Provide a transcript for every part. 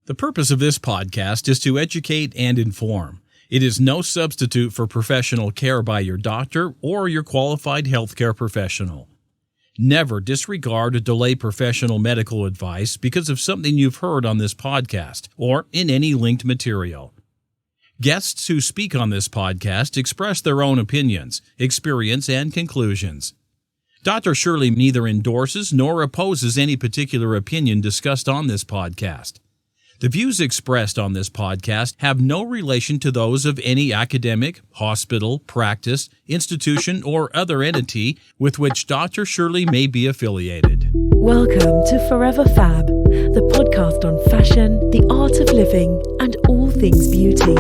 The purpose of this podcast is to educate and inform. It is no substitute for professional care by your doctor or your qualified healthcare professional. Never disregard or delay professional medical advice because of something you've heard on this podcast or in any linked material. Guests who speak on this podcast express their own opinions, experience, and conclusions. Dr. Shirley neither endorses nor opposes any particular opinion discussed on this podcast. The views expressed on this podcast have no relation to those of any academic, hospital, practice, institution, or other entity with which Dr. Shirley may be affiliated. Welcome to Forever Fab, the podcast on fashion, the art of living, and all things beauty.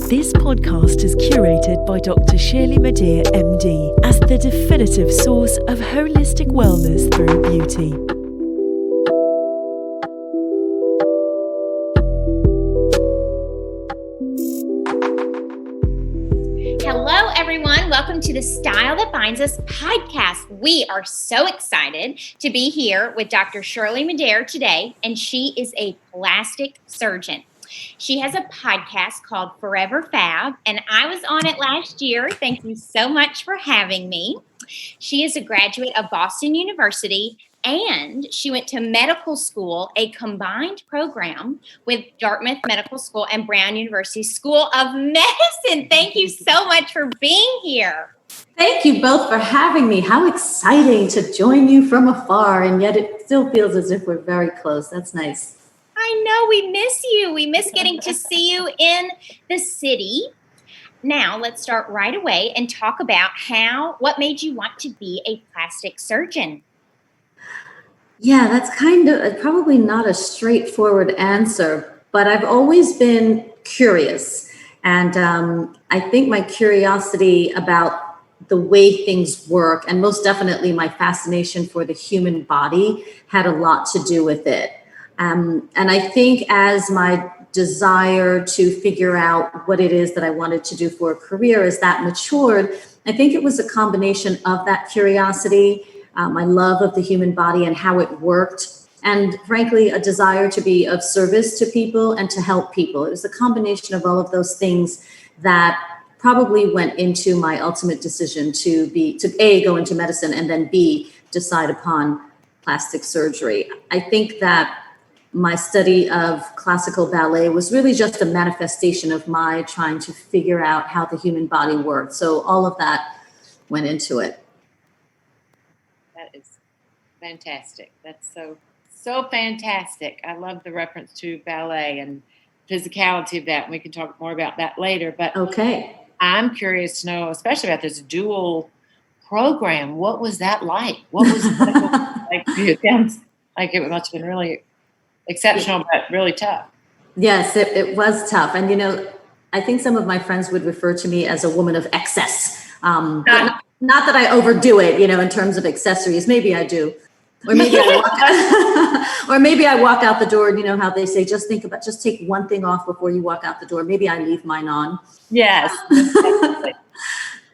This podcast is curated by Dr. Shirley Madhere, MD, as the definitive source of holistic wellness through beauty. Hello, everyone. Welcome to the Style That Binds Us podcast. We are so excited to be here with Dr. Shirley Madhere today, and she is a plastic surgeon. She has a podcast called Forever Fab, and I was on it last year. Thank you so much for having me. She is a graduate of Boston University, and she went to medical school, a combined program with Dartmouth Medical School and Brown University School of Medicine. Thank you so much for being here. Thank you both for having me. How exciting to join you from afar, and yet it still feels as if we're very close. That's nice. I know, we miss you. We miss getting to see you in the city. Now, let's start right away and talk about what made you want to be a plastic surgeon? Yeah, that's kind of probably not a straightforward answer, but I've always been curious. And I think my curiosity about the way things work, and most definitely my fascination for the human body, had a lot to do with it. And I think as my desire to figure out what it is that I wanted to do for a career, as that matured, I think it was a combination of that curiosity, my love of the human body and how it worked, and frankly, a desire to be of service to people and to help people. It was a combination of all of those things that probably went into my ultimate decision to A, go into medicine, and then B, decide upon plastic surgery. I think that my study of classical ballet was really just a manifestation of my trying to figure out how the human body worked. So all of that went into it. That is fantastic. That's so fantastic. I love the reference to ballet and physicality of that. And we can talk more about that later. But okay, I'm curious to know, especially about this dual program. What was that like? What was it like for you? It sounds like it must have been really exceptional, but really tough. Yes, it was tough. And, I think some of my friends would refer to me as a woman of excess. But not that I overdo it, in terms of accessories. Maybe I do. Or maybe I walk out the door, and how they say, just take one thing off before you walk out the door. Maybe I leave mine on. Yes.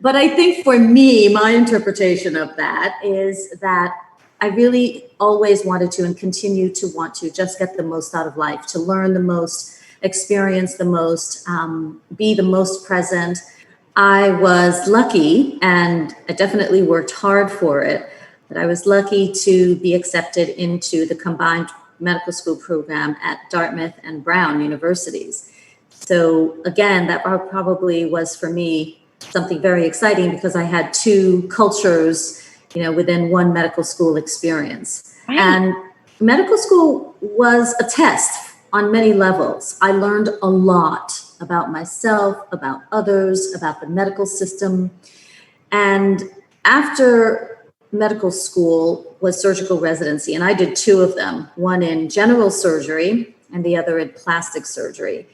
But I think for me, my interpretation of that is that I really always wanted to and continue to want to just get the most out of life, to learn the most, experience the most, be the most present. I was lucky, and I definitely worked hard for it, but I was lucky to be accepted into the combined medical school program at Dartmouth and Brown universities. So again, that probably was for me something very exciting because I had two cultures within one medical school experience. Right. And medical school was a test on many levels. I learned a lot about myself, about others, about the medical system. And after medical school was surgical residency, and I did two of them, one in general surgery and the other in plastic surgery.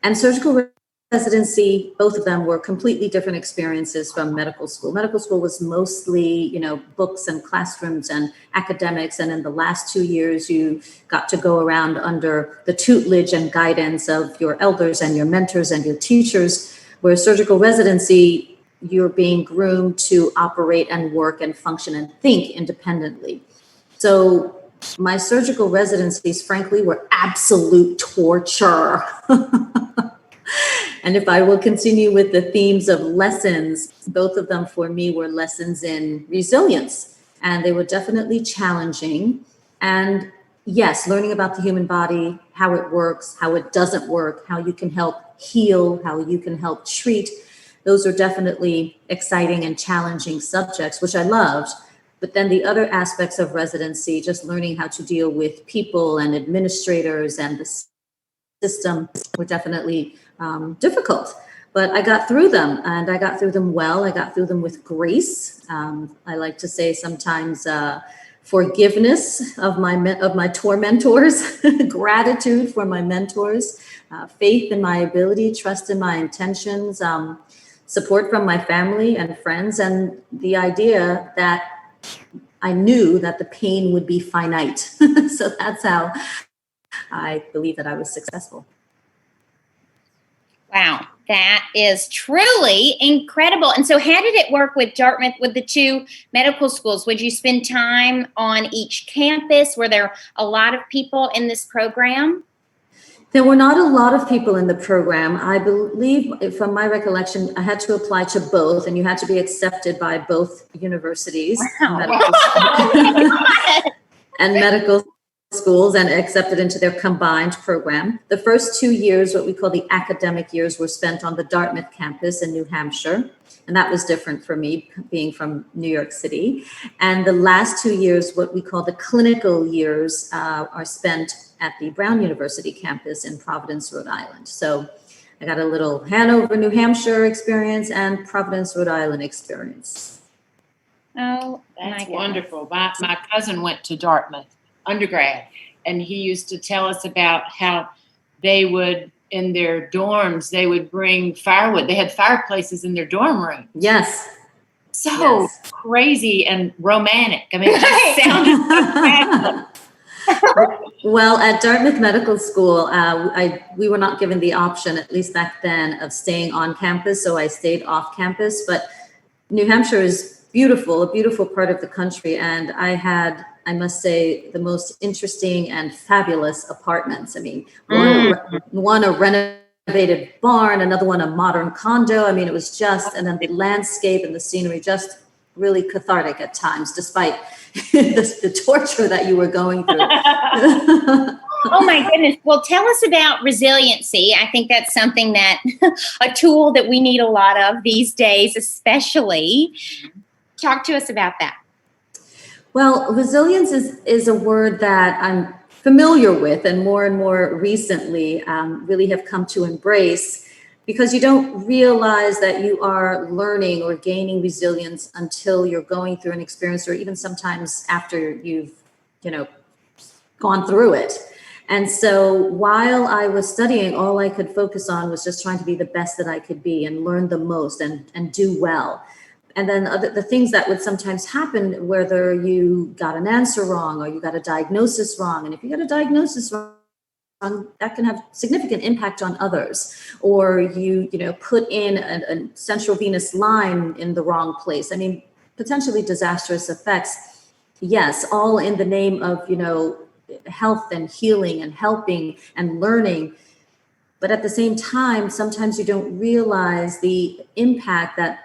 And surgical residency, both of them were completely different experiences from medical school. Medical school was mostly, books and classrooms and academics. And in the last 2 years, you got to go around under the tutelage and guidance of your elders and your mentors and your teachers, where surgical residency, you're being groomed to operate and work and function and think independently. So My surgical residencies, frankly, were absolute torture. And if I will continue with the themes of lessons, both of them for me were lessons in resilience. And they were definitely challenging. And yes, learning about the human body, how it works, how it doesn't work, how you can help heal, how you can help treat. Those are definitely exciting and challenging subjects, which I loved. But then the other aspects of residency, just learning how to deal with people and administrators and the system were definitely difficult. But I got through them, and I got through them well. I got through them with grace. I like to say sometimes forgiveness of my tormentors, gratitude for my mentors, faith in my ability, trust in my intentions, support from my family and friends, and the idea that I knew that the pain would be finite. So that's how I believe that I was successful. Wow, that is truly incredible. And so how did it work with Dartmouth, with the two medical schools? Would you spend time on each campus? Were there a lot of people in this program? There were not a lot of people in the program. I believe, from my recollection, I had to apply to both, and you had to be accepted by both universities. Wow. And medical schools, and accepted into their combined program. The first 2 years, what we call the academic years, were spent on the Dartmouth campus in New Hampshire. And that was different for me, being from New York City. And the last 2 years, what we call the clinical years, are spent at the Brown University campus in Providence, Rhode Island. So I got a little Hanover, New Hampshire experience and Providence, Rhode Island experience. Oh, that's wonderful. My cousin went to Dartmouth undergrad, and he used to tell us about how they would, in their dorms, they would bring firewood. They had fireplaces in their dorm room. Yes. So crazy and romantic. I mean, it just sounded so fabulous. Well, at Dartmouth Medical School, we were not given the option, at least back then, of staying on campus. So I stayed off campus. But New Hampshire is beautiful, a beautiful part of the country. And I had, I must say, the most interesting and fabulous apartments. I mean, one a renovated barn, another one a modern condo. I mean, it was just, and then the landscape and the scenery, just really cathartic at times, despite the torture that you were going through. Oh my goodness. Well, tell us about resiliency. I think that's something that, a tool that we need a lot of these days, especially. Talk to us about that. Well, resilience is a word that I'm familiar with, and more recently really have come to embrace, because you don't realize that you are learning or gaining resilience until you're going through an experience, or even sometimes after you've, gone through it. And so while I was studying, all I could focus on was just trying to be the best that I could be and learn the most and do well. And then the things that would sometimes happen, whether you got an answer wrong or you got a diagnosis wrong. And if you got a diagnosis wrong, that can have significant impact on others. Or you put in a central venous line in the wrong place. I mean, potentially disastrous effects. Yes, all in the name of, health and healing and helping and learning. But at the same time, sometimes you don't realize the impact that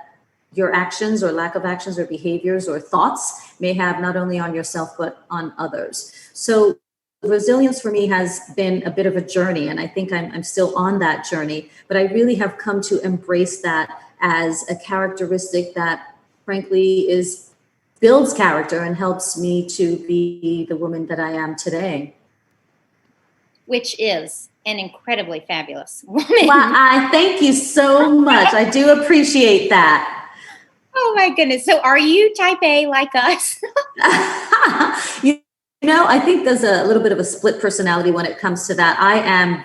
your actions or lack of actions or behaviors or thoughts may have, not only on yourself, but on others. So resilience for me has been a bit of a journey, and I think I'm still on that journey, but I really have come to embrace that as a characteristic that frankly builds character and helps me to be the woman that I am today. Which is an incredibly fabulous woman. Well, I thank you so much. I do appreciate that. Oh my goodness. So are you type A like us? I think there's a little bit of a split personality when it comes to that. I'm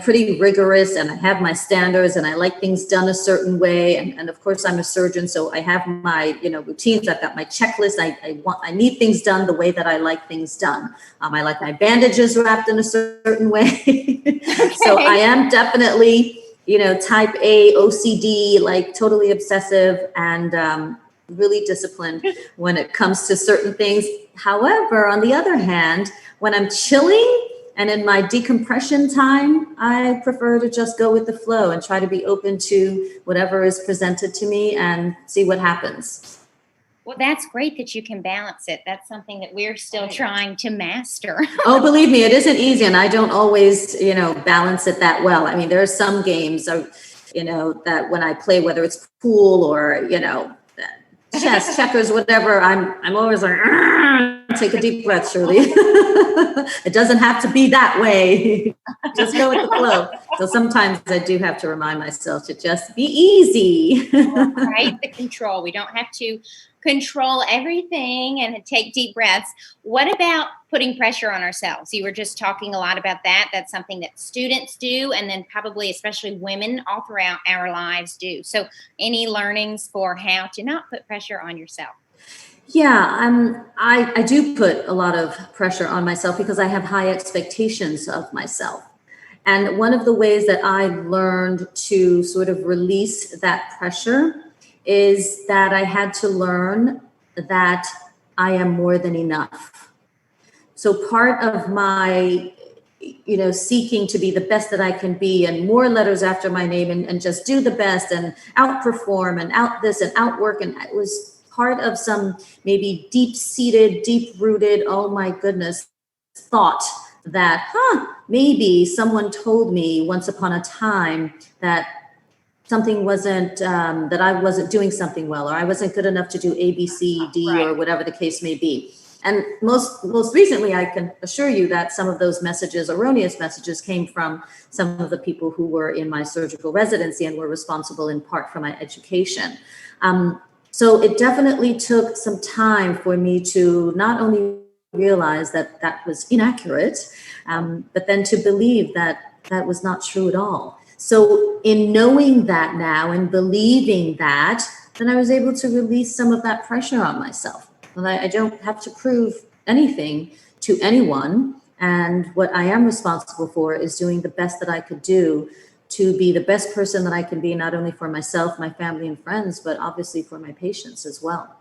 pretty rigorous, and I have my standards, and I like things done a certain way. And of course I'm a surgeon, so I have my, routines. I've got my checklist. I need things done the way that I like things done. I like my bandages wrapped in a certain way. Okay. So I am definitely, type A, OCD, like totally obsessive, and really disciplined when it comes to certain things. However, on the other hand, when I'm chilling and in my decompression time, I prefer to just go with the flow and try to be open to whatever is presented to me and see what happens. Well, that's great that you can balance it. That's something that we're still trying to master. Oh, believe me, it isn't easy. And I don't always, balance it that well. I mean, there are some games, that when I play, whether it's pool or, chess, checkers, whatever, I'm always like, take a deep breath, Shirley. It doesn't have to be that way. Just go with the flow. So sometimes I do have to remind myself to just be easy. Right? The control. We don't have to control everything and take deep breaths. What about putting pressure on ourselves? You were just talking a lot about that. That's something that students do, and then probably especially women all throughout our lives do. So any learnings for how to not put pressure on yourself? Yeah, I do put a lot of pressure on myself because I have high expectations of myself. And one of the ways that I learned to sort of release that pressure is that I had to learn that I am more than enough. So part of my, seeking to be the best that I can be and more letters after my name and just do the best and outperform and out this and outwork. And it was part of some maybe deep-seated, deep-rooted, oh my goodness, thought that, maybe someone told me once upon a time that something wasn't, that I wasn't doing something well, or I wasn't good enough to do A, B, C, D, Right. or whatever the case may be. And most recently, I can assure you that some of those messages, erroneous messages, came from some of the people who were in my surgical residency and were responsible in part for my education. So it definitely took some time for me to not only realize that that was inaccurate, but then to believe that that was not true at all. So in knowing that now and believing that, then I was able to release some of that pressure on myself. Well, I don't have to prove anything to anyone. And what I am responsible for is doing the best that I could do to be the best person that I can be, not only for myself, my family and friends, but obviously for my patients as well.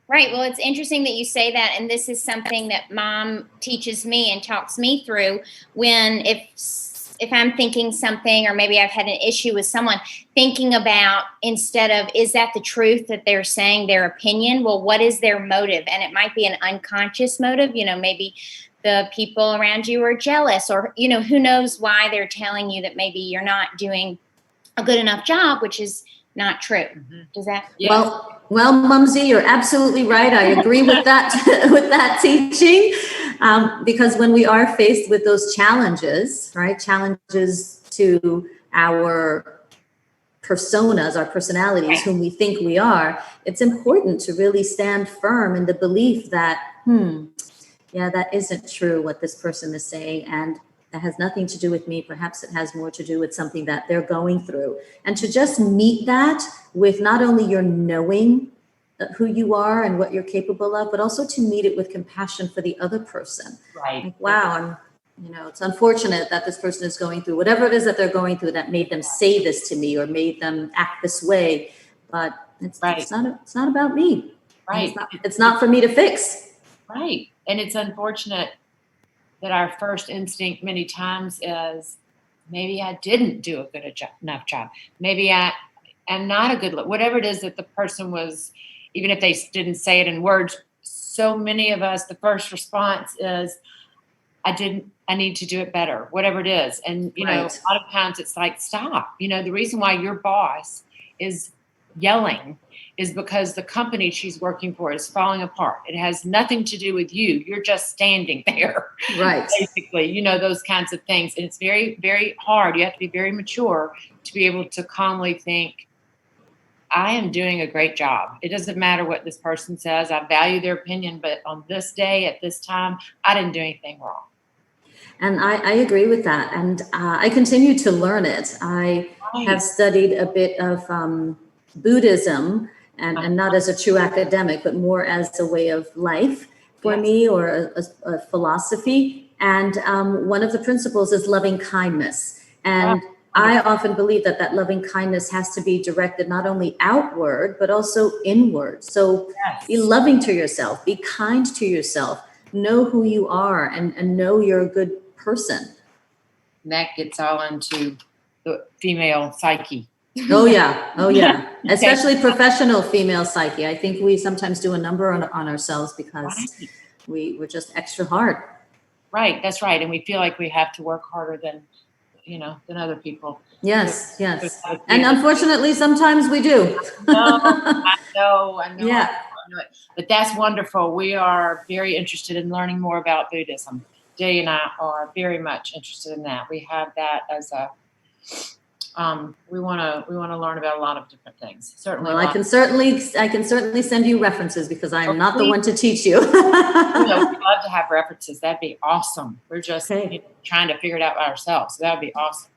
Right. Well, it's interesting that you say that. And this is something that Mom teaches me and talks me through when if I'm thinking something, or maybe I've had an issue with someone, thinking about, instead of, is that the truth that they're saying, their opinion? Well, what is their motive? And it might be an unconscious motive. Maybe the people around you are jealous, or, who knows why they're telling you that maybe you're not doing a good enough job, which is not true. Mm-hmm. Does that? Yes. Well, Mumsy, you're absolutely right. I agree with that, with that teaching. Because when we are faced with those challenges, right? Challenges to our personas, our personalities, whom we think we are, it's important to really stand firm in the belief that, that isn't true what this person is saying. And that has nothing to do with me. Perhaps it has more to do with something that they're going through. And to just meet that with not only your knowing who you are and what you're capable of, but also to meet it with compassion for the other person. Right. Like, wow, it's unfortunate that this person is going through whatever it is that they're going through that made them say this to me or made them act this way. But it's not about me. Right. It's not for me to fix. Right. And it's unfortunate that our first instinct many times is, maybe I didn't do a good enough job. Maybe I am not a good look. Whatever it is that the person was, even if they didn't say it in words, so many of us, the first response is, I need to do it better, whatever it is. And, a lot of times it's like, stop. The reason why your boss is yelling is because the company she's working for is falling apart. It has nothing to do with you. You're just standing there. Right. Basically, those kinds of things. And it's very, very hard. You have to be very mature to be able to calmly think, I am doing a great job. It doesn't matter what this person says. I value their opinion, but on this day, at this time, I didn't do anything wrong. And I agree with that. And I continue to learn it. I have studied a bit of Buddhism, and not as a true academic, but more as a way of life for me, or a philosophy. And one of the principles is loving kindness. And I often believe that loving kindness has to be directed not only outward, but also inward. So be loving to yourself, be kind to yourself, know who you are, and know you're a good person. And that gets all into the female psyche. Oh yeah. Especially professional female psyche. I think we sometimes do a number on ourselves because we're just extra hard. Right, that's right. And we feel like we have to work harder than other people. Yes. And unfortunately, sometimes we do. I know. Yeah. I know it. But that's wonderful. We are very interested in learning more about Buddhism. Delia and I are very much interested in that. We have that as a we want to learn about a lot of different things. Certainly. Well, I can certainly send you references because I am not the one to teach you. We'd love to have references. That'd be awesome. We're just trying to figure it out by ourselves. So that would be awesome.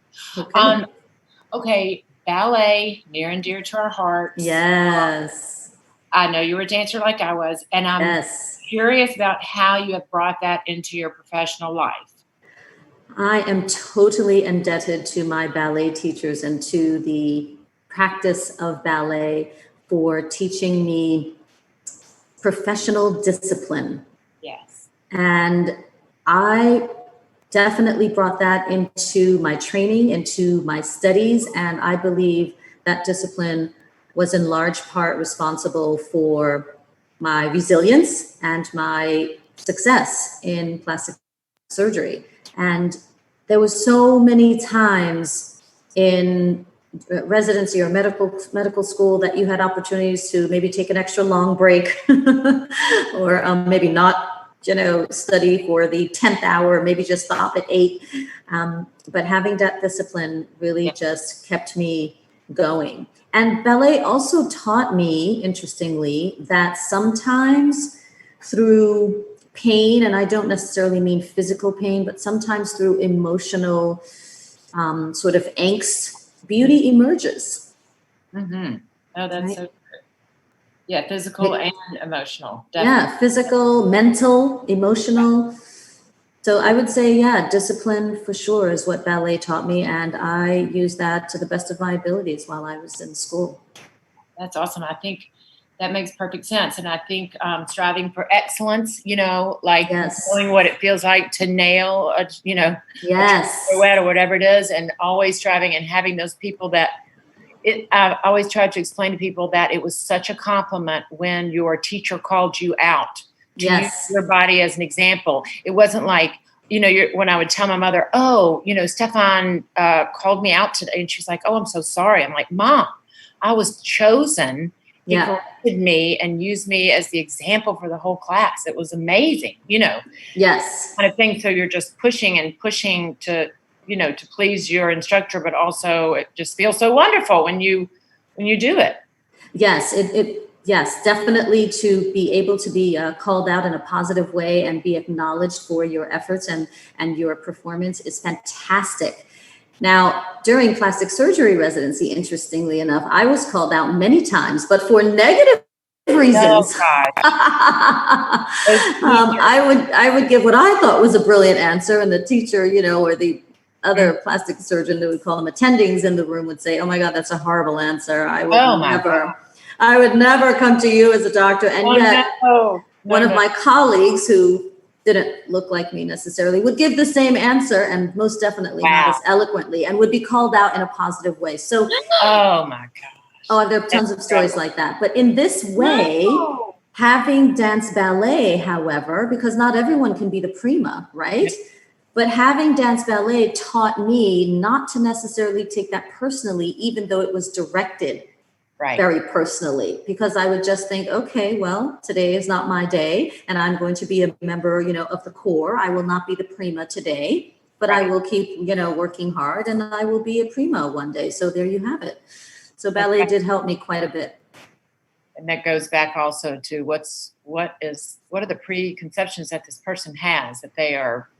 Okay. Ballet, near and dear to our hearts. Yes. I know you were a dancer like I was, and I'm curious about how you have brought that into your professional life. I am totally indebted to my ballet teachers and to the practice of ballet for teaching me professional discipline. Yes. And I definitely brought that into my training, into my studies, and I believe that discipline was in large part responsible for my resilience and my success in plastic surgery. And there were so many times in residency or medical school that you had opportunities to maybe take an extra long break or maybe not, study for the 10th hour, maybe just stop at 8. But having that discipline really just kept me going. And ballet also taught me, interestingly, that sometimes through pain, and I don't necessarily mean physical pain, but sometimes through emotional sort of angst, beauty emerges. Mm-hmm. Oh, that's so good. Yeah, physical and emotional. Definitely. Yeah, physical, mental, emotional. So I would say, discipline for sure is what ballet taught me, and I used that to the best of my abilities while I was in school. That's awesome. I think that makes perfect sense. And I think striving for excellence, knowing what it feels like to nail, a pirouette or whatever it is, and always striving and having those people that I always tried to explain to people that it was such a compliment when your teacher called you out to use your body as an example. It wasn't like, when I would tell my mother, Stefan called me out today, and she's like, oh, I'm so sorry. I'm like, Mom, I was chosen. He corrected me and used me as the example for the whole class. It was amazing, Yes. kind of thing. So you're just pushing to, to please your instructor, but also it just feels so wonderful when you do it. Yes, yes, definitely to be able to be called out in a positive way and be acknowledged for your efforts and your performance is fantastic. Now, during plastic surgery residency, interestingly enough, I was called out many times, but for negative reasons. I would give what I thought was a brilliant answer, and the teacher, or the other plastic surgeon, that we call them attendings in the room, would say, "Oh my God, that's a horrible answer. I would never come to you as a doctor." And one of my colleagues who didn't look like me necessarily would give the same answer, and most definitely not as eloquently, and would be called out in a positive way. So, oh my gosh. There are tons of stories like that. But in this way, having dance ballet, however, because not everyone can be the prima, right? But having dance ballet taught me not to necessarily take that personally, even though it was directed very personally, because I would just think, okay, well, today is not my day, and I'm going to be a member, of the corps. I will not be the prima today, but I will keep, working hard, and I will be a prima one day. So there you have it. So ballet did help me quite a bit. And that goes back also to what are the preconceptions that this person has, that they are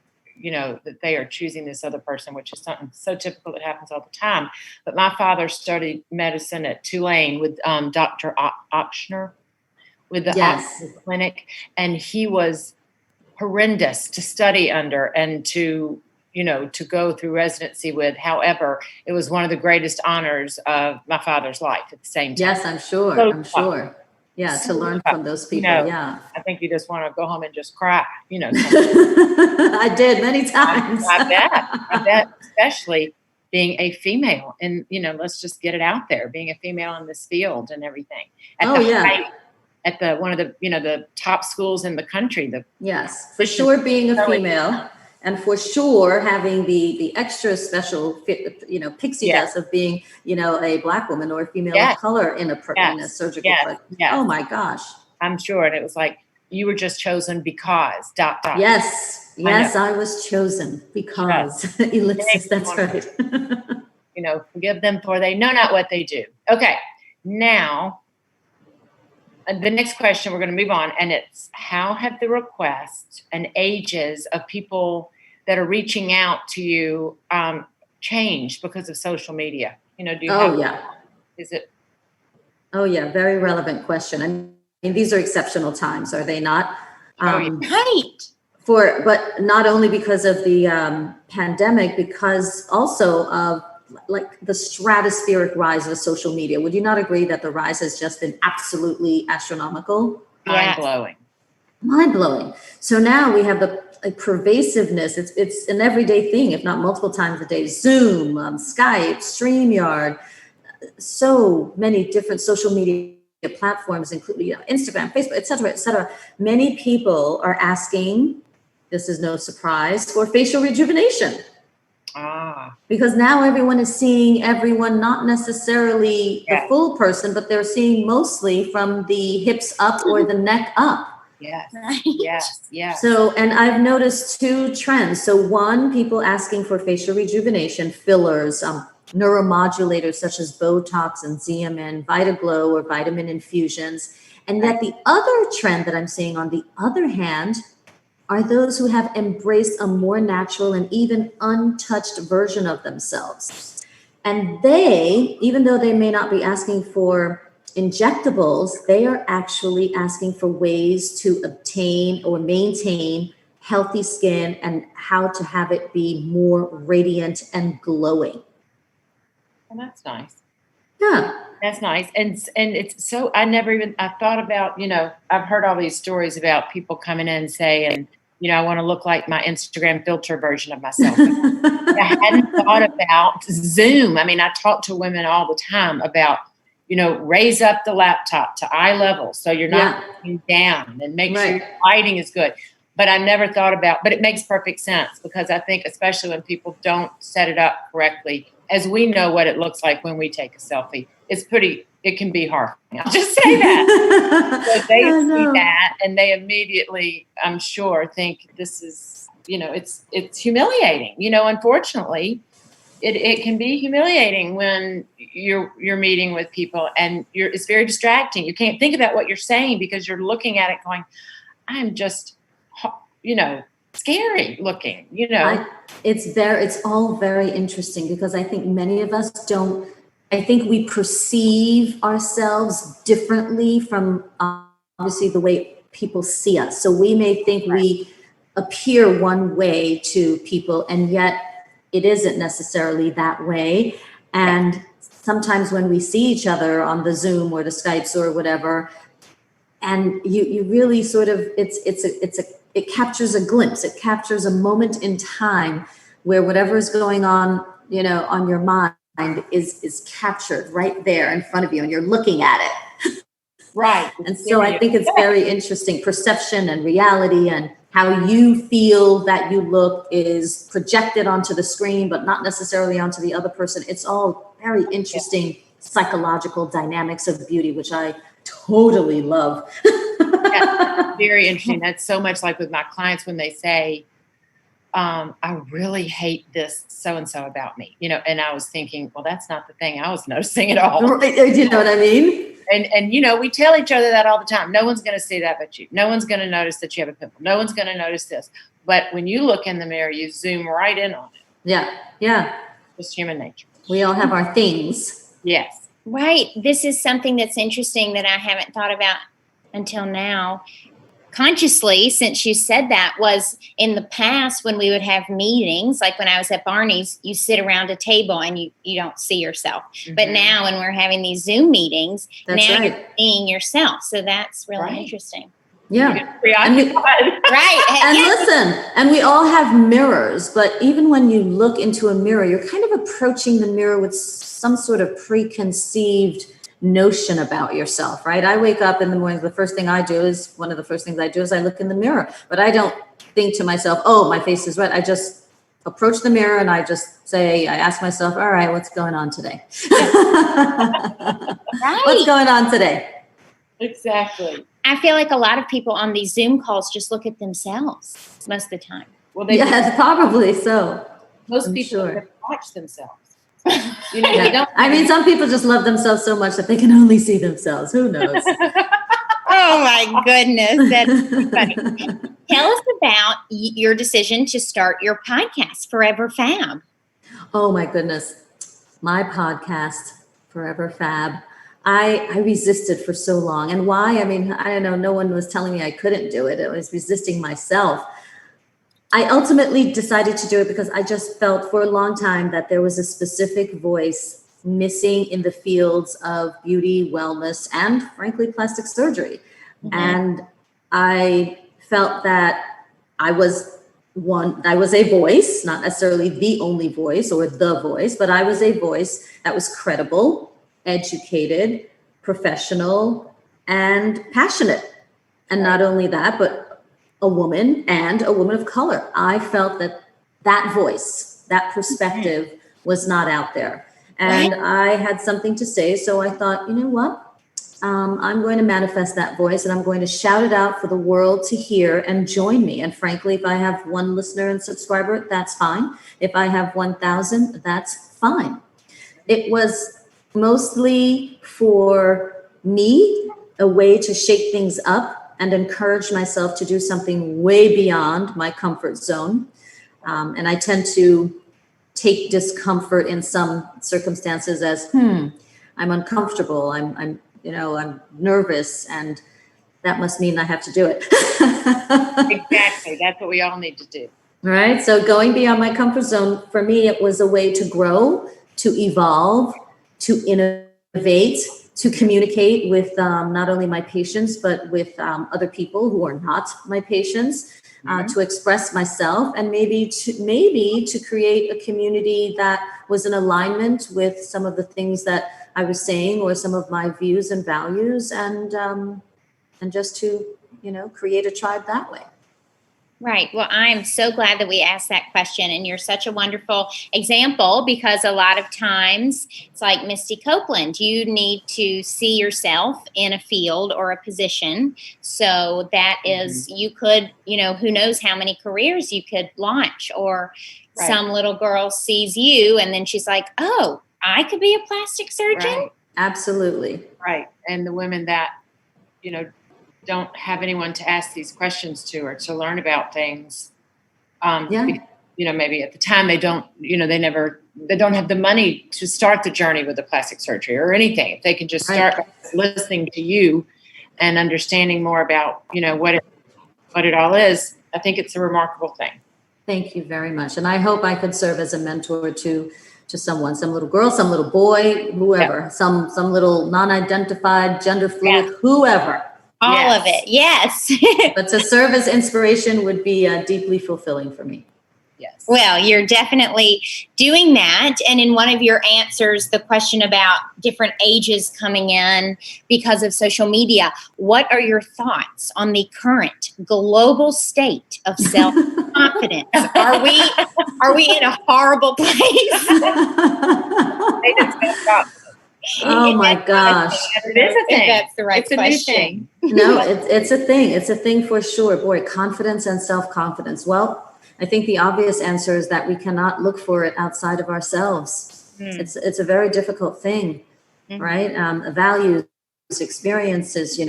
choosing this other person, which is something so typical that happens all the time. But my father studied medicine at Tulane with Dr. Ochsner with the Ochsner Clinic, and he was horrendous to study under and to to go through residency with. However, it was one of the greatest honors of my father's life at the same time. Yes, I'm sure. So I'm sure. Yeah, so to learn tough. from those people. Yeah. I think you just want to go home and just cry, I did many times. I bet, especially being a female and, let's just get it out there, being a female in this field and everything. Height, at the one of the, the top schools in the country. Yes, for sure being a female, and for sure having the extra special, pixie dust of being, a Black woman or a female of color in a surgical practice. Oh my gosh. I'm sure. And it was like, you were just chosen because ... Yes, I was chosen because ellipsis. That's right. Forgive them for they know not what they do. Okay. Now, the next question, we're going to move on, and it's, how have the requests and ages of people that are reaching out to you changed because of social media? Is it? Oh yeah, very relevant question. I mean, these are exceptional times, are they not? Right. But not only because of the pandemic, because also of like the stratospheric rise of social media. Would you not agree that the rise has just been absolutely astronomical? Mind-blowing. So now we have the pervasiveness. It's an everyday thing, if not multiple times a day. Zoom, Skype, StreamYard, so many different social media platforms, including Instagram, Facebook, et cetera, et cetera. Many people are asking, this is no surprise, for facial rejuvenation. Because now everyone is seeing everyone, not necessarily the full person, but they're seeing mostly from the hips up or the neck up. Yes. Right. Yes. So, and I've noticed two trends. So one, people asking for facial rejuvenation, fillers, neuromodulators such as Botox and Xeomin, Vitaglow or vitamin infusions. And yet the other trend that I'm seeing on the other hand are those who have embraced a more natural and even untouched version of themselves. And they, even though they may not be asking for injectables, they are actually asking for ways to obtain or maintain healthy skin and how to have it be more radiant and glowing. And that's nice. Yeah. That's nice. And it's so, I thought about, I've heard all these stories about people coming in and saying, I want to look like my Instagram filter version of myself. I hadn't thought about Zoom. I mean, I talk to women all the time about, raise up the laptop to eye level so you're not looking down, and make sure your lighting is good. But I never thought about, but it makes perfect sense, because I think especially when people don't set it up correctly, as we know what it looks like when we take a selfie, it can be horrifying. I'll just say that. So they see that and they immediately, I'm sure, think this is, it's humiliating. Unfortunately, it can be humiliating when you're meeting with people and it's very distracting. You can't think about what you're saying because you're looking at it going, I'm just, scary looking, It's all very interesting, because I think many of us I think we perceive ourselves differently from obviously the way people see us. So we may think we appear one way to people, and yet it isn't necessarily that way. And sometimes when we see each other on the Zoom or the Skypes or whatever, and you really sort of, it captures a glimpse. It captures a moment in time where whatever is going on, on your mind is captured right there in front of you, and you're looking at it. Right. And so I think it's very interesting. Perception and reality and how you feel that you look is projected onto the screen, but not necessarily onto the other person. It's all very interesting psychological dynamics of beauty, which I totally love. Very interesting. That's so much like with my clients when they say, I really hate this so-and-so about me, and I was thinking, well, that's not the thing I was noticing at all. Do you know what I mean? And we tell each other that all the time. No one's going to see that but you. No one's going to notice that you have a pimple. No one's going to notice this. But when you look in the mirror, you zoom right in on it. Yeah. Just human nature. We all have our things. Yes. Right. This is something that's interesting that I haven't thought about until now. consciously, since you said that, was in the past when we would have meetings, like when I was at Barney's, you sit around a table and you don't see yourself. Mm-hmm. But now when we're having these Zoom meetings, you're seeing yourself. So that's really interesting. Yeah. Right. And listen, and we all have mirrors, but even when you look into a mirror, you're kind of approaching the mirror with some sort of preconceived notion about yourself, right? I wake up in the morning, one of the first things I do is I look in the mirror, but I don't think to myself, oh, my face is red. I just approach the mirror and I ask myself, all right, what's going on today? Right. What's going on today? Exactly. I feel like a lot of people on these Zoom calls just look at themselves most of the time. Well, yes, probably so. Most people never watch themselves. You know, they don't. I mean, some people just love themselves so much that they can only see themselves. Who knows? Oh my goodness, that's funny. Tell us about your decision to start your podcast, Forever Fab. Oh my goodness, my podcast, Forever Fab. I resisted for so long. And why? I mean, I don't know. No one was telling me I couldn't do it. I was resisting myself. I ultimately decided to do it because I just felt for a long time that there was a specific voice missing in the fields of beauty, wellness, and frankly, plastic surgery. Mm-hmm. And I felt that I was a voice, not necessarily the only voice or the voice, but I was a voice that was credible, educated, professional, and passionate. And not only that, but a woman and a woman of color. I felt that voice, that perspective was not out there. And I had something to say. So I thought, you know what? I'm going to manifest that voice and I'm going to shout it out for the world to hear and join me. And frankly, if I have one listener and subscriber, that's fine. If I have 1,000, that's fine. It was mostly for me, a way to shake things up and encourage myself to do something way beyond my comfort zone. And I tend to take discomfort in some circumstances as, I'm uncomfortable. I'm nervous, and that must mean I have to do it. Exactly. That's what we all need to do. Right. So going beyond my comfort zone, for me, it was a way to grow, to evolve, to innovate, to communicate with not only my patients, but with other people who are not my patients, to express myself, and maybe to create a community that was in alignment with some of the things that I was saying or some of my views and values, and just to, create a tribe that way. Right. Well, I'm so glad that we asked that question, and you're such a wonderful example, because a lot of times it's like Misty Copeland, you need to see yourself in a field or a position. So that is, you could, who knows how many careers you could launch, or some little girl sees you and then she's like, oh, I could be a plastic surgeon. Right. Absolutely. Right. And the women that, don't have anyone to ask these questions to or to learn about things. Maybe at the time they don't, they don't have the money to start the journey with the plastic surgery or anything. If they can just start by listening to you and understanding more about, what it all is, I think it's a remarkable thing. Thank you very much. And I hope I could serve as a mentor to someone, some little girl, some little boy, whoever, some little non-identified, gender fluid, whoever. All of it. Yes. But to serve as inspiration would be deeply fulfilling for me. Yes. Well, you're definitely doing that. And in one of your answers, the question about different ages coming in because of social media, what are your thoughts on the current global state of self-confidence? Are we in a horrible place? Oh my gosh. It is a thing. That's the right question. No, it's a thing. It's a thing for sure. Boy, confidence and self-confidence. Well, I think the obvious answer is that we cannot look for it outside of ourselves. It's a very difficult thing, right? Values, experiences,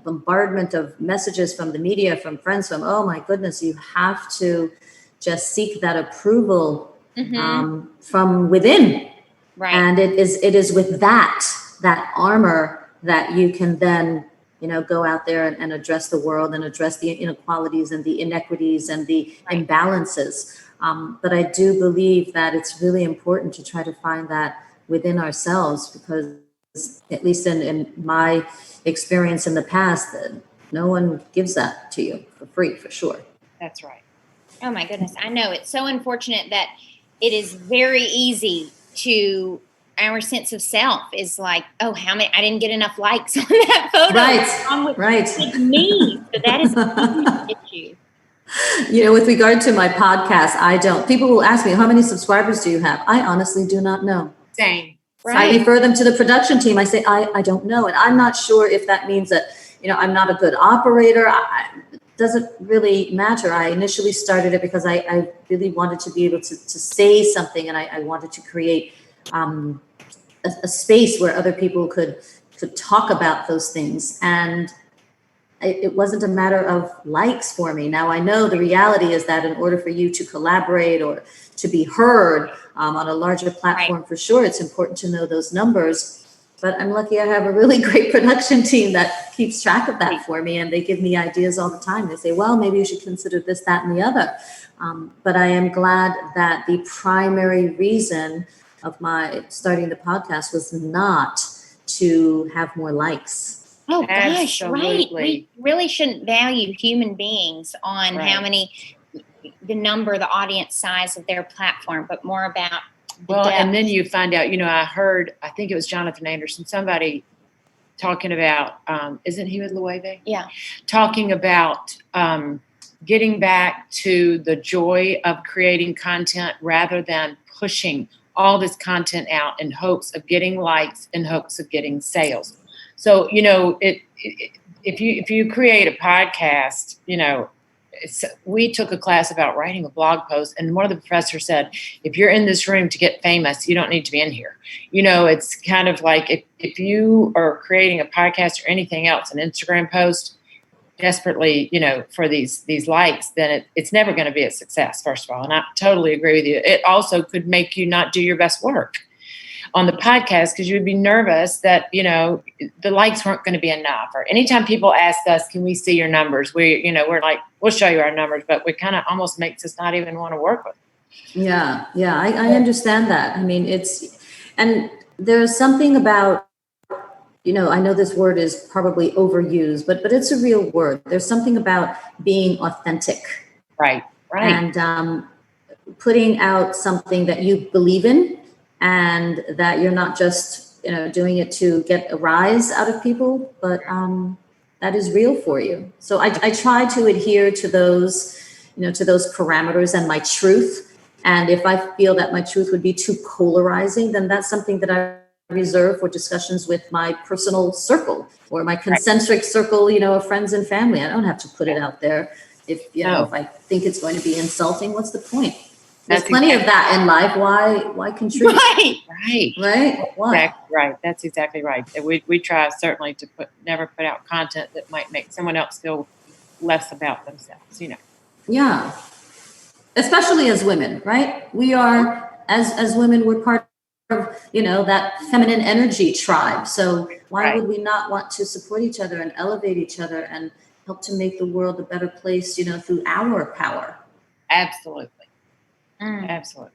bombardment of messages from the media, from friends, oh my goodness, you have to just seek that approval from within. Right. And it is with that armor that you can then go out there and address the world and address the inequalities and the inequities and the imbalances. But I do believe that it's really important to try to find that within ourselves, because at least in my experience in the past, no one gives that to you for free, for sure. That's right. Oh my goodness. I know it's so unfortunate that it is very easy to, our sense of self is like, oh, how many, I didn't get enough likes on that photo. Right. With me. So that is a huge issue. With regard to my podcast, people will ask me, how many subscribers do you have? I honestly do not know. Same. Right. I refer them to the production team. I say, I don't know. And I'm not sure if that means that, I'm not a good operator. It doesn't really matter. I initially started it because I really wanted to be able to say something, and I wanted to create a space where other people could talk about those things. And it wasn't a matter of likes for me. Now, I know the reality is that in order for you to collaborate or to be heard on a larger platform, for sure, it's important to know those numbers. But I'm lucky I have a really great production team that keeps track of that for me. And they give me ideas all the time. They say, well, maybe you should consider this, that, and the other. But I am glad that the primary reason of my starting the podcast was not to have more likes. Oh gosh, Absolutely. right. We really shouldn't value human beings on how many, the number, the audience size of their platform, but more about the depth. And then you find out, I heard, I think it was Jonathan Anderson, somebody talking about, isn't he with Loewe? Yeah. Talking about getting back to the joy of creating content rather than pushing all this content out in hopes of getting likes, in hopes of getting sales. So, if you create a podcast, we took a class about writing a blog post, and one of the professors said, if you're in this room to get famous, you don't need to be in here. It's kind of like if you are creating a podcast or anything else, an Instagram post, desperately, for these likes, then it's never going to be a success, first of all. And I totally agree with you. It also could make you not do your best work on the podcast, because you would be nervous that, the likes weren't going to be enough. Or anytime people ask us, can we see your numbers? We're like, we'll show you our numbers, but we kind of almost makes us not even want to work with them. Yeah. I understand that. I mean, and there's something about, I know this word is probably overused, but it's a real word. There's something about being authentic. Right. And putting out something that you believe in, and that you're not just, doing it to get a rise out of people, but that is real for you. So I try to adhere to those, to those parameters and my truth. And if I feel that my truth would be too polarizing, then that's something that I reserve for discussions with my personal circle or my concentric circle, of friends and family. I don't have to put it out there. If I think it's going to be insulting, what's the point? There's plenty of that in life. Why contribute? Right. Why? Exactly right. That's exactly right. We try certainly to never put out content that might make someone else feel less about themselves. Yeah. Especially as women, right? We are as women, we're part of that feminine energy tribe. So why would we not want to support each other and elevate each other and help to make the world a better place? Through our power. Absolutely. Absolutely.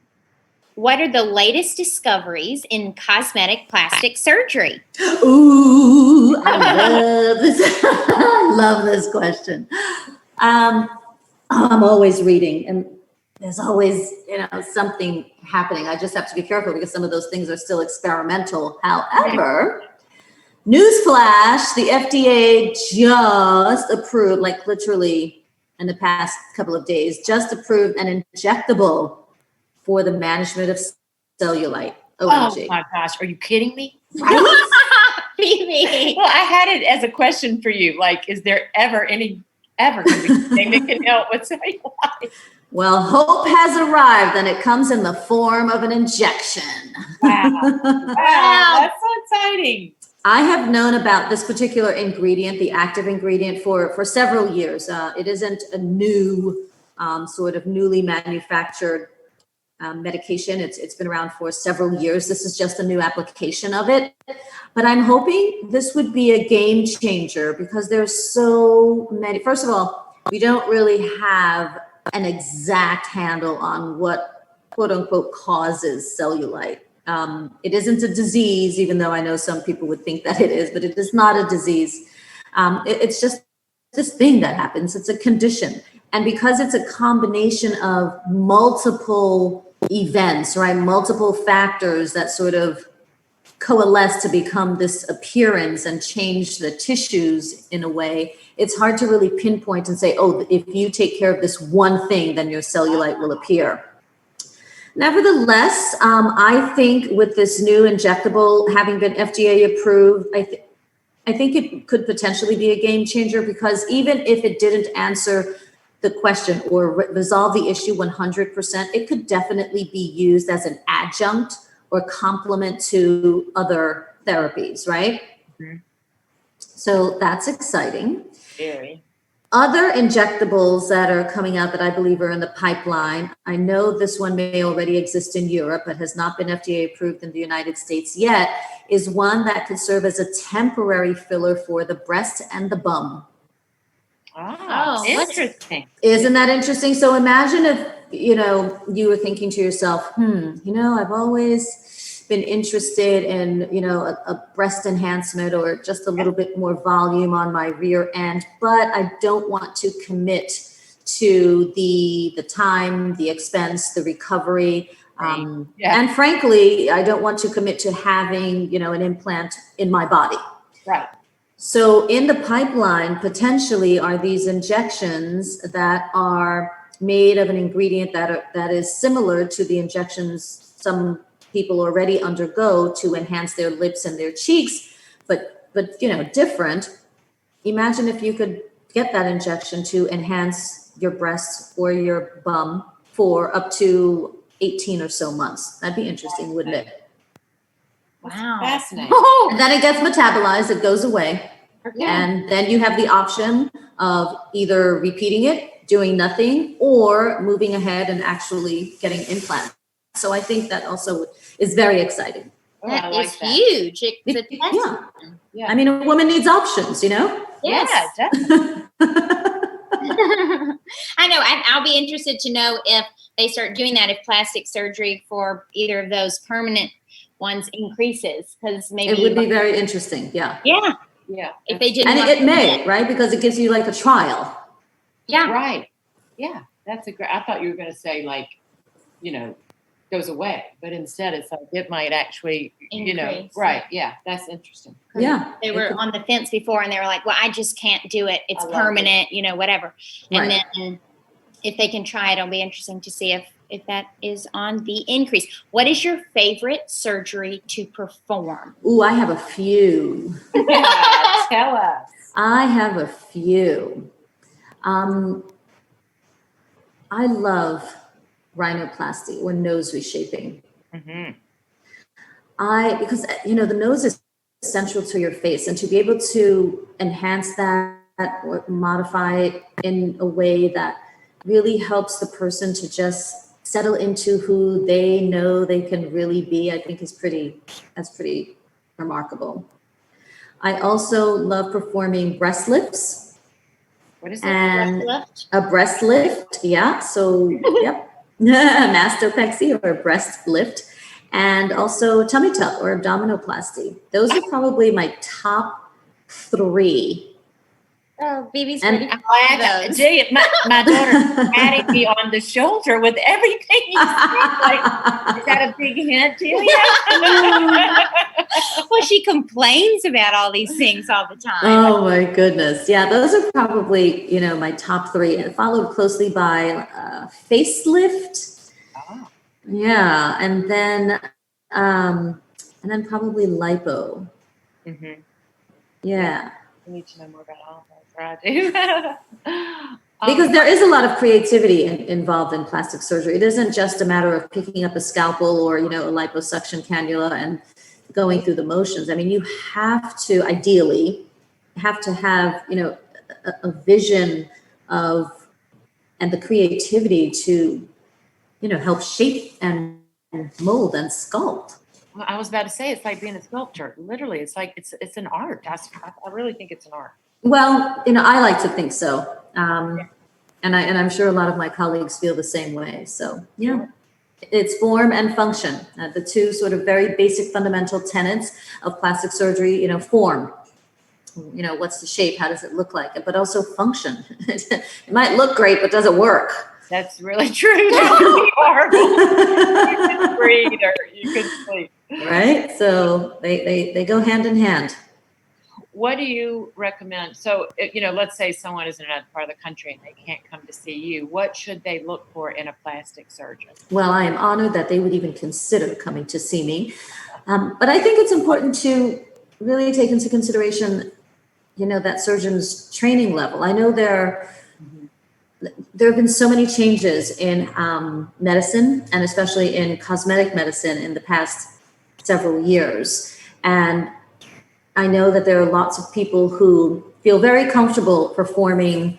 What are the latest discoveries in cosmetic plastic surgery? Ooh, I love this. I love this question. I'm always reading, and there's always, something happening. I just have to be careful because some of those things are still experimental. However, newsflash, the FDA just approved, like literally in the past couple of days, just approved an injectable for the management of cellulite. OMG. Oh my gosh, are you kidding me? Right? Phoebe. Well, I had it as a question for you. Like, is there ever anything that can help with cellulite? Well, hope has arrived, and it comes in the form of an injection. Wow, that's so exciting. I have known about this particular ingredient, the active ingredient, for several years. It isn't a new, sort of newly manufactured medication. It's been around for several years. This is just a new application of it. But I'm hoping this would be a game changer because there's so many. First of all, we don't really have an exact handle on what quote unquote causes cellulite. It isn't a disease, even though I know some people would think that it is, but it is not a disease. It's just this thing that happens. It's a condition. And because it's a combination of multiple events, right? Multiple factors that sort of coalesce to become this appearance and change the tissues in a way, it's hard to really pinpoint and say, oh, if you take care of this one thing, then your cellulite will appear. Nevertheless, I think with this new injectable having been FDA approved, I think it could potentially be a game changer because even if it didn't answer the question or resolve the issue 100%, it could definitely be used as an adjunct or complement to other therapies, right? Mm-hmm. So that's exciting. Very. Other injectables that are coming out that I believe are in the pipeline, I know this one may already exist in Europe, but has not been FDA approved in the United States yet, is one that could serve as a temporary filler for the breast and the bum. Oh, interesting. Isn't that interesting? So imagine if, you were thinking to yourself, I've always been interested in, a breast enhancement or just a little bit more volume on my rear end, but I don't want to commit to the time, the expense, the recovery. And frankly, I don't want to commit to having, an implant in my body. Right. So in the pipeline, potentially are these injections that are made of an ingredient that is similar to the injections some people already undergo to enhance their lips and their cheeks, but different. Imagine if you could get that injection to enhance your breasts or your bum for up to 18 or so months. That'd be interesting, wouldn't it? Wow. Fascinating. And then it gets metabolized, it goes away. Yeah. And then you have the option of either repeating it, doing nothing, or moving ahead and actually getting implants. So I think that also is very exciting. That is huge. Yeah. I mean, a woman needs options, Yes. Yeah, definitely. I know. I'll be interested to know if they start doing that, if plastic surgery for either of those permanent ones increases, because maybe it would be very interesting. Yeah. Yeah. Yeah. If they didn't, and it may, right? Because it gives you like a trial. Yeah. Right. Yeah. That's a great. I thought you were going to say goes away, but instead it's like it might actually, increase. Right. Yeah. That's interesting. Yeah. They were on the fence before and they were like, well, I just can't do it. It's permanent, whatever. And then if they can try it, it'll be interesting to see if that is on the increase. What is your favorite surgery to perform? Ooh, I have a few. Yeah, tell us. I have a few. I love rhinoplasty or nose reshaping. Mm-hmm. Because the nose is central to your face, and to be able to enhance that or modify it in a way that really helps the person to just settle into who they know they can really be, I think that's pretty remarkable. I also love performing breast lifts. What is it? And Breast lift? a breast lift, yeah. So, yep. Mastopexy or breast lift, and also tummy tuck or abdominoplasty. Those are probably my top 3. Oh, baby's And- ready for those. Delia, my daughter patting me on the shoulder with everything you said. Like, is that a big hint, Delia? Well, she complains about all these things all the time. Oh my goodness. Yeah, those are probably, my top 3, and followed closely by facelift. Oh. Yeah, and then probably lipo. Mm-hmm. Yeah. I need to know more about all those. I do. Because there is a lot of creativity involved in plastic surgery. It isn't just a matter of picking up a scalpel or, a liposuction cannula and going through the motions. I mean, you have to ideally have a vision of and the creativity to, help shape and mold and sculpt. Well, I was about to say, it's like being a sculptor. Literally, it's like it's an art. I really think it's an art. Well, I like to think so. And I'm sure a lot of my colleagues feel the same way. So, yeah, it's form and function, the two sort of very basic fundamental tenets of plastic surgery. Form, what's the shape? How does it look like? But also function. It might look great, but does it work? That's really true. That would be horrible. You can breathe or you can sleep. Right? So they go hand in hand. What do you recommend? So, let's say someone is in another part of the country and they can't come to see you. What should they look for in a plastic surgeon? Well, I am honored that they would even consider coming to see me. But I think it's important to really take into consideration, that surgeon's training level. I know there have been so many changes in medicine, and especially in cosmetic medicine in the past several years. And I know that there are lots of people who feel very comfortable performing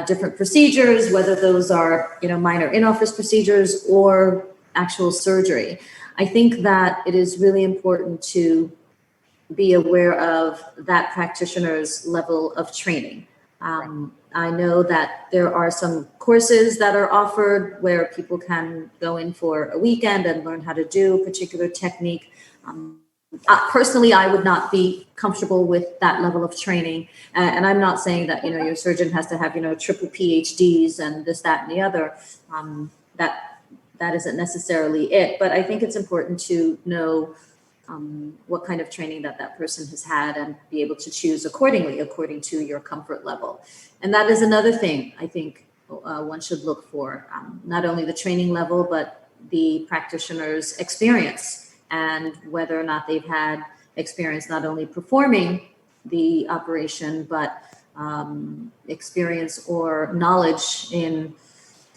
different procedures, whether those are, minor in-office procedures or actual surgery. I think that it is really important to be aware of that practitioner's level of training. I know that there are some courses that are offered where people can go in for a weekend and learn how to do a particular technique. Personally, I would not be comfortable with that level of training. And I'm not saying that, your surgeon has to have, triple PhDs and this, that, and the other. That isn't necessarily it. But I think it's important to know what kind of training that person has had and be able to choose accordingly, according to your comfort level. And that is another thing I think one should look for, not only the training level, but the practitioner's experience and whether or not they've had experience not only performing the operation, but experience or knowledge in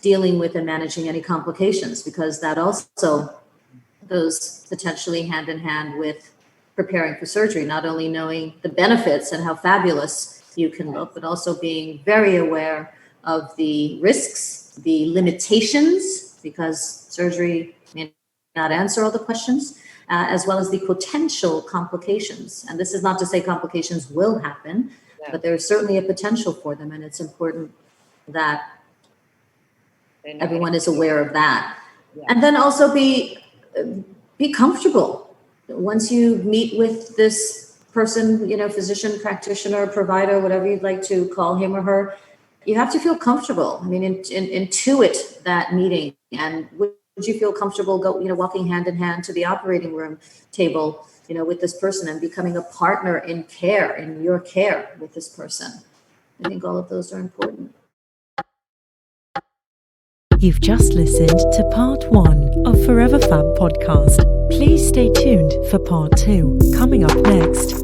dealing with and managing any complications, because that also goes potentially hand in hand with preparing for surgery, not only knowing the benefits and how fabulous you can look, but also being very aware of the risks, the limitations, because surgery may not answer all the questions, as well as the potential complications. And this is not to say complications will happen, but there's certainly a potential for them. And it's important that everyone is aware of that. Yeah. And then also be comfortable. Once you meet with this person, physician, practitioner, provider, whatever you'd like to call him or her, you have to feel comfortable. I mean, intuit that meeting. And would you feel comfortable walking hand in hand to the operating room table, with this person and becoming a partner in care, in your care with this person? I think all of those are important. You've just listened to part 1 of Forever Fab podcast. Please stay tuned for part 2, coming up next.